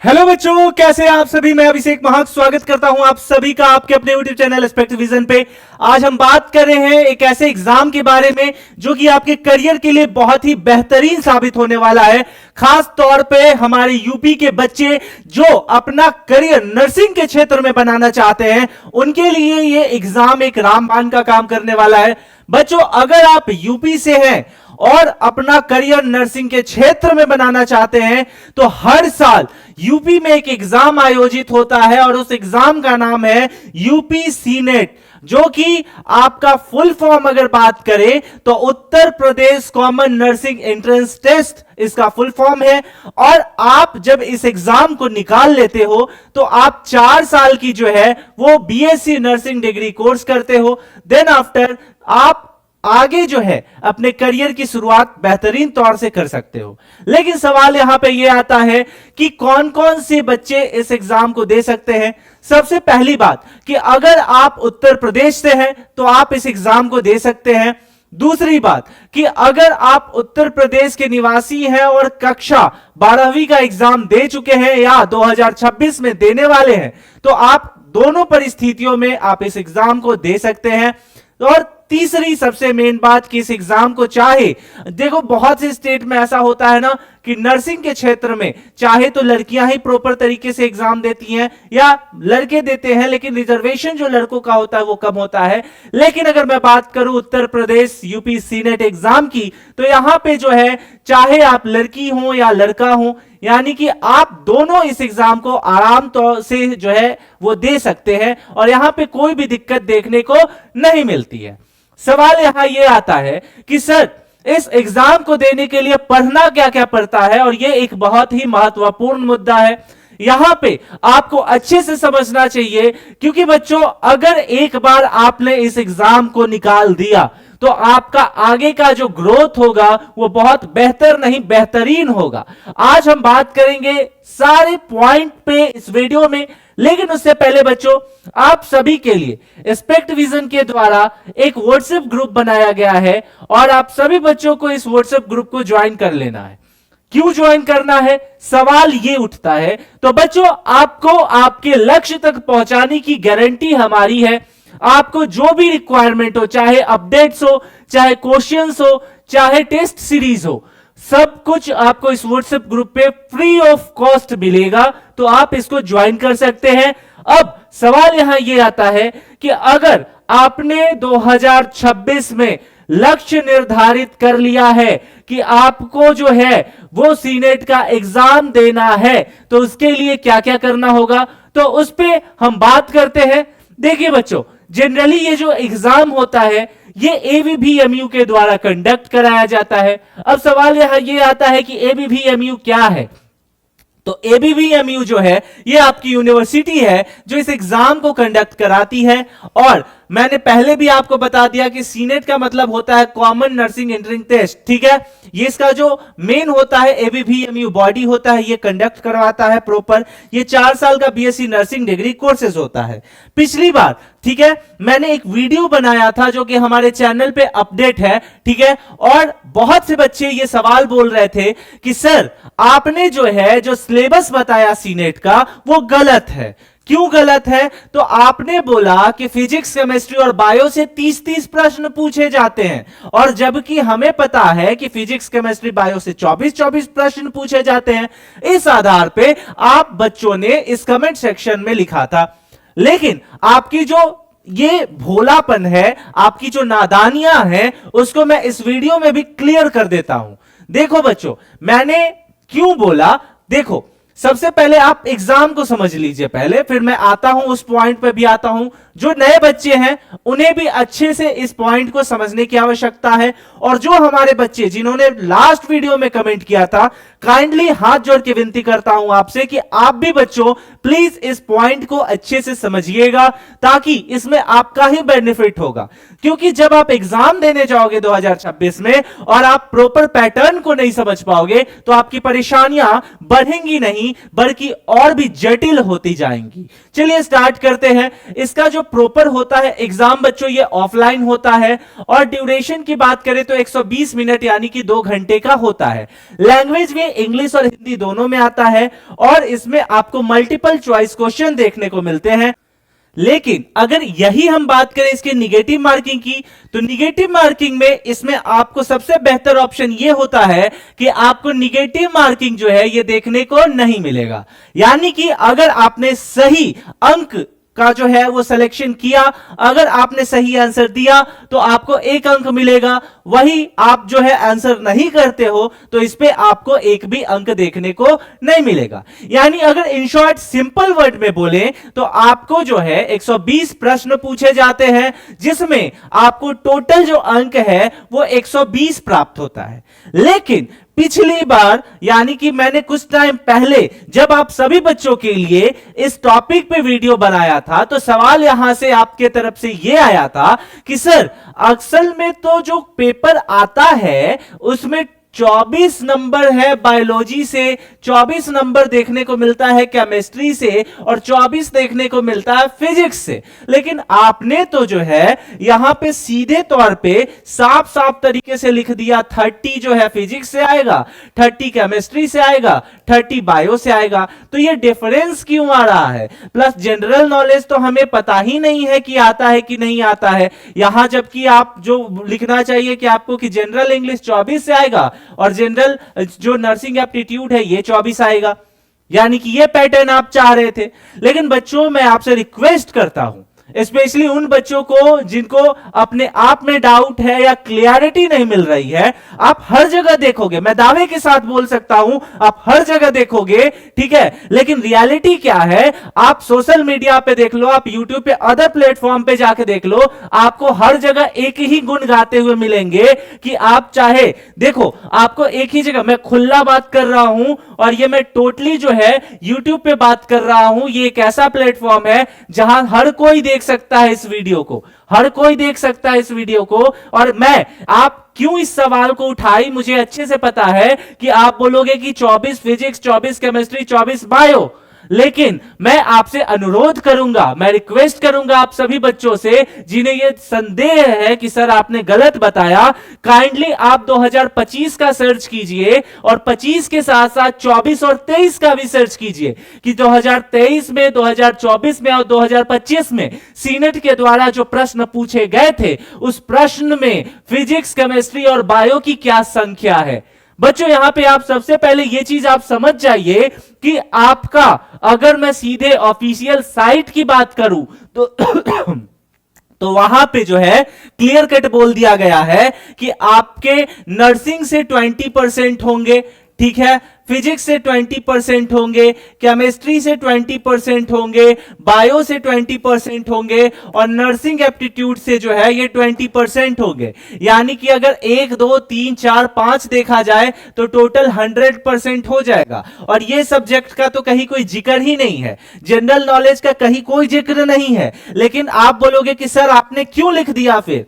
Hello बच्चों, कैसे हैं आप सभी। मैं अभिषेक महाक स्वागत करता हूं आप सभी का आपके अपने यूट्यूब चैनल एस्पेक्ट विजन पे। आज हम बात कर रहे हैं एक ऐसे एग्जाम के बारे में जो कि आपके करियर के लिए बहुत ही बेहतरीन साबित होने वाला है। खास तौर पे हमारे यूपी के बच्चे जो अपना करियर नर्सिंग के क्षेत्र में बनाना चाहते हैं, उनके लिए ये एग्जाम एक रामबाण का काम करने वाला है। बच्चों, अगर आप यूपी से हैं और अपना करियर नर्सिंग के क्षेत्र में बनाना चाहते हैं तो हर साल यूपी में एक एग्जाम आयोजित होता है और उस एग्जाम का नाम है यूपी सीनेट, जो कि आपका फुल फॉर्म अगर बात करें तो Uttar Pradesh common nursing entrance test इसका फुल फॉर्म है। और आप जब इस एग्जाम को निकाल लेते हो तो आप 4 साल की जो है वो बीएससी नर्सिंग डिग्री कोर्स करते हो। देन आफ्टर आप आगे जो है अपने करियर की शुरुआत बेहतरीन तौर से कर सकते हो। लेकिन सवाल यहां पे ये आता है कि कौन कौन से बच्चे इस एग्जाम को दे सकते हैं। सबसे पहली बात कि अगर आप उत्तर प्रदेश से हैं तो आप इस एग्जाम को दे सकते हैं। दूसरी बात कि अगर आप उत्तर प्रदेश के निवासी हैं और कक्षा 12वीं का एग्जाम दे चुके हैं या 2026 में देने वाले हैं तो आप दोनों परिस्थितियों में आप इस एग्जाम को दे सकते हैं। और तीसरी सबसे मेन बात कि इस एग्जाम को चाहे, देखो बहुत से स्टेट में ऐसा होता है ना कि नर्सिंग के क्षेत्र में चाहे तो लड़कियां ही प्रॉपर तरीके से एग्जाम देती हैं या लड़के देते हैं, लेकिन रिजर्वेशन जो लड़कों का होता है वो कम होता है। लेकिन अगर मैं बात करूं Uttar Pradesh UP senate exam की तो यहां पे जो है चाहे आप लड़की हो या लड़का हो, यानी कि आप दोनों इस एग्जाम को आराम तौर से जो है वो दे सकते हैं और यहां पे कोई भी दिक्कत देखने को नहीं मिलती है। सवाल यहां यह आता है कि सर इस एग्जाम को देने के लिए पढ़ना क्या क्या पड़ता है, और यह एक बहुत ही महत्वपूर्ण मुद्दा है। यहां पे आपको अच्छे से समझना चाहिए क्योंकि बच्चों अगर एक बार आपने इस एग्जाम को निकाल दिया तो आपका आगे का जो ग्रोथ होगा वो बहुत बेहतर नहीं बेहतरीन होगा। आज हम बात करेंगे सारे पॉइंट पे इस वीडियो में, लेकिन उससे पहले बच्चों आप सभी के लिए एस्पेक्ट विजन के द्वारा एक व्हाट्सएप ग्रुप बनाया गया है और आप सभी बच्चों को इस व्हाट्सएप ग्रुप को ज्वाइन कर लेना है। क्यों ज्वाइन करना है, सवाल ये उठता है। तो बच्चों आपको आपके लक्ष्य तक पहुंचाने की गारंटी हमारी है। आपको जो भी रिक्वायरमेंट हो, चाहे अपडेट्स हो, चाहे क्वेश्चंस हो, चाहे टेस्ट सीरीज हो, सब कुछ आपको इस व्हाट्सएप ग्रुप पे फ्री ऑफ कॉस्ट मिलेगा, तो आप इसको ज्वाइन कर सकते हैं। अब सवाल यहां यह आता है कि अगर आपने 2026 में लक्ष्य निर्धारित कर लिया है कि आपको जो है वो सीनेट का एग्जाम देना है तो उसके लिए क्या क्या करना होगा, तो उस पे हम बात करते हैं। देखिए बच्चों, जनरली ये जो एग्जाम होता है ये एबीवीएमयू के द्वारा कंडक्ट कराया जाता है। अब सवाल यहां ये आता है कि एबीवीएमयू क्या है, तो एबीवीएमयू जो है ये आपकी यूनिवर्सिटी है जो इस एग्जाम को कंडक्ट कराती है। और मैंने पहले भी आपको बता दिया कि सीनेट का मतलब होता है कॉमन नर्सिंग एंट्रेंस टेस्ट, ठीक है। ये इसका जो मेन होता है एबीवीएमयू बॉडी होता है, ये कंडक्ट करवाता है प्रॉपर। ये 4 साल का बीएससी नर्सिंग डिग्री कोर्सेज होता है। पिछली बार, ठीक है, मैंने एक वीडियो बनाया था जो कि हमारे चैनल पे अपडेट है, ठीक है। और बहुत से बच्चे ये सवाल बोल रहे थे कि सर आपने जो है जो सिलेबस बताया सीनेट का वो गलत है। क्यों गलत है, तो आपने बोला कि फिजिक्स केमिस्ट्री और बायो से 30-30 प्रश्न पूछे जाते हैं, और जबकि हमें पता है कि फिजिक्स केमिस्ट्री बायो से 24-24 प्रश्न पूछे जाते हैं। इस आधार पे आप बच्चों ने इस कमेंट सेक्शन में लिखा था। लेकिन आपकी जो ये भोलापन है, आपकी जो नादानियां हैं, उसको मैं इस वीडियो में भी क्लियर कर देता हूं। देखो बच्चों, मैंने क्यों बोला, देखो सबसे पहले आप एग्जाम को समझ लीजिए पहले, फिर मैं आता हूं उस पॉइंट पे भी आता हूं। जो नए बच्चे हैं उन्हें भी अच्छे से इस पॉइंट को समझने की आवश्यकता है। और जो हमारे बच्चे जिन्होंने लास्ट वीडियो में कमेंट किया था, काइंडली हाथ जोड़ के विनती करता हूं आपसे कि आप भी बच्चों प्लीज इस पॉइंट को अच्छे से समझिएगा, ताकि इसमें आपका ही बेनिफिट होगा। क्योंकि जब आप एग्जाम देने जाओगे 2026 में और आप प्रॉपर पैटर्न को नहीं समझ पाओगे तो आपकी परेशानियां बढ़ेंगी नहीं बल्कि और भी जटिल होती जाएंगी। चलिए स्टार्ट करते हैं। इसका जो प्रॉपर होता है एग्जाम बच्चों ये ऑफलाइन होता है, और ड्यूरेशन की बात करें तो 120 मिनट यानी कि 2 घंटे का होता है। लैंग्वेज में इंग्लिश और हिंदी दोनों में आता है, और इसमें आपको मल्टीपल चॉइस क्वेश्चन देखने को मिलते हैं। लेकिन अगर यही हम बात करें इसके निगेटिव मार्किंग की, तो निगेटिव मार्किंग में इसमें आपको सबसे बेहतर ऑप्शन यह होता है कि आपको निगेटिव मार्किंग जो है यह देखने को नहीं मिलेगा। यानी कि अगर आपने सही अंक का जो है वो सिलेक्शन किया, अगर आपने सही आंसर दिया तो आपको 1 अंक मिलेगा, वही आप जो है आंसर नहीं करते हो तो इस पे आपको 1 भी अंक देखने को नहीं मिलेगा। यानी अगर इन शॉर्ट सिंपल वर्ड में बोले तो आपको जो है 120 प्रश्न पूछे जाते हैं, जिसमें आपको टोटल जो अंक है वो 120 प्राप्त होता है। लेकिन पिछली बार यानी कि मैंने कुछ टाइम पहले जब आप सभी बच्चों के लिए इस टॉपिक पे वीडियो बनाया था, तो सवाल यहां से आपके तरफ से यह आया था कि सर असल में तो जो पेपर आता है उसमें 24 नंबर है बायोलॉजी से, 24 नंबर देखने को मिलता है केमिस्ट्री से, और 24 देखने को मिलता है फिजिक्स से। लेकिन आपने तो जो है यहां पे सीधे तौर पे साफ साफ तरीके से लिख दिया 30 जो है फिजिक्स से आएगा, 30 केमिस्ट्री से आएगा, 30 बायो से आएगा। तो ये डिफरेंस क्यों आ रहा है? प्लस जनरल नॉलेज तो हमें पता ही नहीं है कि आता है कि नहीं आता है यहां, जबकि आप जो लिखना चाहिए कि आपको कि जनरल इंग्लिश 24 से आएगा और जनरल जो नर्सिंग एप्टीट्यूड है ये 24 आएगा। यानी कि ये पैटर्न आप चाह रहे थे। लेकिन बच्चों मैं आपसे रिक्वेस्ट करता हूं, स्पेशली उन बच्चों को जिनको अपने आप में डाउट है या क्लियरिटी नहीं मिल रही है, आप हर जगह देखोगे, मैं दावे के साथ बोल सकता हूं आप हर जगह देखोगे, ठीक है। लेकिन रियलिटी क्या है, आप सोशल मीडिया पे देख लो, आप यूट्यूब पे अदर प्लेटफॉर्म पे जाके देख लो, आपको हर जगह एक ही गुण गाते हुए मिलेंगे कि आप चाहे देखो, आपको एक ही जगह, मैं खुला बात कर रहा हूं और ये मैं टोटली जो है यूट्यूब पे बात कर रहा हूं। ये एक ऐसा प्लेटफॉर्म है जहां हर कोई देख सकता है इस वीडियो को, हर कोई देख सकता है इस वीडियो को। और मैं आप क्यों इस सवाल को उठाई मुझे अच्छे से पता है कि आप बोलोगे कि 24 फिजिक्स, 24 केमिस्ट्री, 24 बायो। लेकिन मैं आपसे अनुरोध करूंगा, मैं रिक्वेस्ट करूंगा आप सभी बच्चों से जिन्हें यह संदेह है कि सर आपने गलत बताया, काइंडली आप 2025 का सर्च कीजिए और 25 के साथ साथ 24 और 23 का भी सर्च कीजिए कि 2023 में, 2024 में और 2025 में सीनेट के द्वारा जो प्रश्न पूछे गए थे उस प्रश्न में फिजिक्स, केमिस्ट्री और बायो की क्या संख्या है। बच्चों यहां पे आप सबसे पहले यह चीज आप समझ जाइए कि आपका, अगर मैं सीधे ऑफिशियल साइट की बात करूं तो वहां पे जो है क्लियर कट बोल दिया गया है कि आपके नर्सिंग से 20% होंगे, ठीक है, फिजिक्स से 20% होंगे, केमिस्ट्री से 20% होंगे, बायो से 20% होंगे और नर्सिंग एप्टीट्यूड से जो है ये 20% होंगे। यानी कि अगर 1, 2, 3, 4, 5 देखा जाए तो टोटल 100% हो जाएगा। और ये सब्जेक्ट का तो कहीं कोई जिक्र ही नहीं है, जनरल नॉलेज का कहीं कोई जिक्र नहीं है। लेकिन आप बोलोगे कि सर आपने क्यों लिख दिया फिर?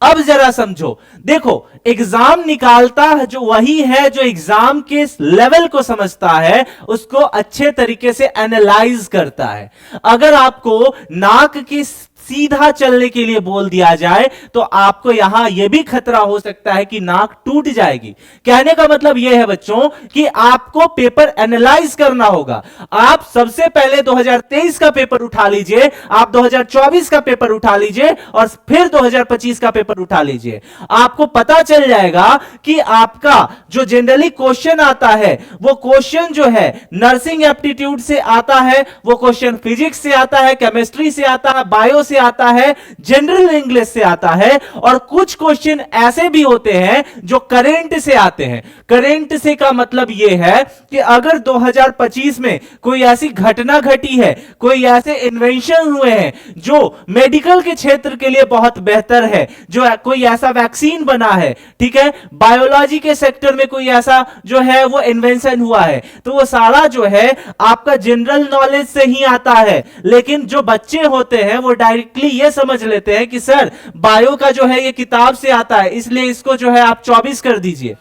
अब जरा समझो, देखो एग्जाम निकालता है जो वही है जो एग्जाम के लेवल को समझता है, उसको अच्छे तरीके से एनालाइज करता है। अगर आपको नाक की सीधा चलने के लिए बोल दिया जाए तो आपको यहां यह भी खतरा हो सकता है कि नाक टूट जाएगी। कहने का मतलब यह है बच्चों कि आपको पेपर एनालाइज करना होगा। आप सबसे पहले 2023 का पेपर उठा लीजिए, आप 2024 का पेपर उठा लीजिए और फिर 2025 का पेपर उठा लीजिए। आपको पता चल जाएगा कि आपका जो जनरली क्वेश्चन आता है वो क्वेश्चन जो है नर्सिंग एप्टीट्यूड से आता है, वो क्वेश्चन फिजिक्स से आता है, केमिस्ट्री से आता है, बायो से आता है, जनरल इंग्लिश से आता है। और कुछ क्वेश्चन ऐसे भी होते हैं जो करंट से आते हैं। करंट से का मतलब यह है कि अगर 2025 में कोई ऐसी घटना घटी है, कोई ऐसे इन्वेंशन हुए हैं जो मेडिकल के क्षेत्र के लिए बहुत बेहतर है, जो कोई ऐसा वैक्सीन बना है, ठीक है, बायोलॉजी के सेक्टर में कोई ऐसा जो है वो इन्वेंशन हुआ है, तो वो सारा जो है आपका जनरल नॉलेज से ही आता है। लेकिन जो बच्चे होते हैं वो डायरेक्टली ये समझ लेते हैं कि सर बायो का जो है ये किताब से आता है, इसलिए इसको जो है आप 24 कर दीजिए।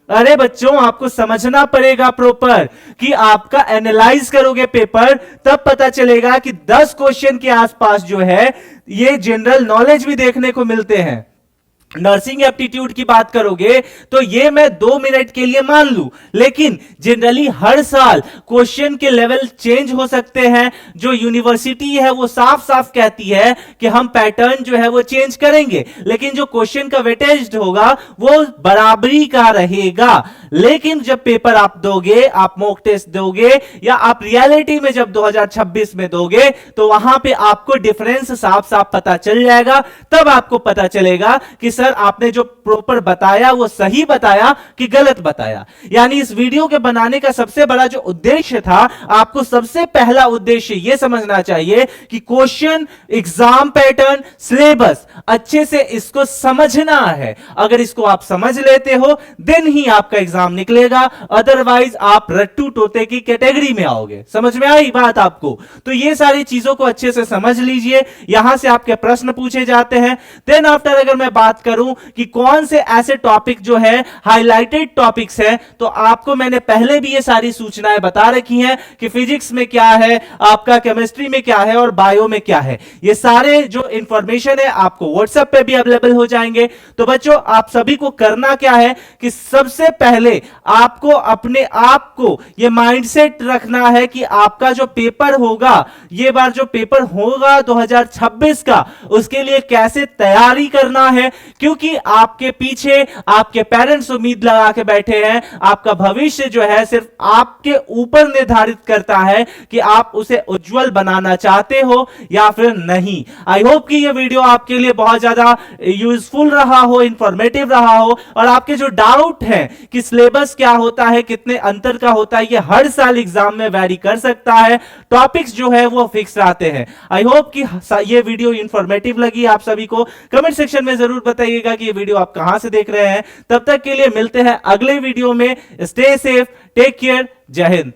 अरे बच्चों, आपको समझना पड़ेगा प्रॉपर कि आपका एनालाइज करोगे पेपर, तब पता चलेगा कि 10 क्वेश्चन के आसपास जो है ये जनरल नॉलेज भी देखने को मिलते हैं। नर्सिंग एप्टीट्यूड की बात करोगे तो ये मैं 2 मिनट के लिए मान लूं, लेकिन जनरली हर साल क्वेश्चन के लेवल चेंज हो सकते हैं। जो यूनिवर्सिटी है वो साफ साफ कहती है कि हम पैटर्न जो है वो चेंज करेंगे, लेकिन जो क्वेश्चन का वेटेज होगा वो बराबरी का रहेगा। लेकिन जब पेपर आप दोगे, आप मॉक टेस्ट दोगे या आप रियलिटी में जब 2026 में दोगे, तो वहां पे आपको डिफरेंस साफ साफ पता चल जाएगा। तब आपको पता चलेगा कि सर आपने जो प्रॉपर बताया वो सही बताया कि गलत बताया। यानी इस वीडियो के बनाने का सबसे बड़ा जो उद्देश्य था, आपको सबसे पहला उद्देश्य यह समझना चाहिए कि क्वेश्चन, एग्जाम पैटर्न, सिलेबस अच्छे से इसको समझना है। अगर इसको आप समझ लेते हो देन ही आपका एग्जाम निकलेगा, अदरवाइज आप रट्टू तोते की कैटेगरी में आओगे। समझ में आई बात आपको? तो ये सारी चीजों को अच्छे से समझ लीजिए। यहां से आपके प्रश्न पूछे जाते हैं। देन आफ्टर अगर मैं बात करूं कि कौन से ऐसे टॉपिक जो है हाइलाइटेड टॉपिक्स हैं, तो आपको मैंने पहले भी ये सारी सूचनाएं बता रखी हैं कि फिजिक्स में क्या है, आपका केमिस्ट्री में क्या है और बायो में क्या है। ये सारे जो इंफॉर्मेशन है आपको व्हाट्सएप पे भी अवेलेबल हो जाएंगे। तो बच्चों, आप सभी को करना क्या है कि सबसे पहले आपको अपने आप को ये माइंडसेट रखना है कि आपका जो पेपर होगा, ये बार जो पेपर होगा 2026 का, उसके लिए कैसे तैयारी करना है। क्योंकि आपके पीछे आपके पेरेंट्स उम्मीद लगा के बैठे हैं। आपका भविष्य जो है सिर्फ आपके ऊपर निर्धारित करता है कि आप उसे उज्जवल बनाना चाहते हो या फिर नहीं। आई होप कि यह वीडियो आपके लिए बहुत ज्यादा यूजफुल रहा हो, इंफॉर्मेटिव रहा हो, और आपके जो डाउट है कि सिलेबस क्या होता है, कितने अंतर का होता है, ये हर साल एग्जाम में वैरी कर सकता है। टॉपिक्स जो है वो फिक्स रहते हैं। आई होप कि ये वीडियो इंफॉर्मेटिव लगी आप सभी को। कमेंट सेक्शन में जरूर बताइएगा कि ये वीडियो आप कहां से देख रहे हैं। तब तक के लिए मिलते हैं अगले वीडियो में। स्टे सेफ, टेक केयर, जय हिंद।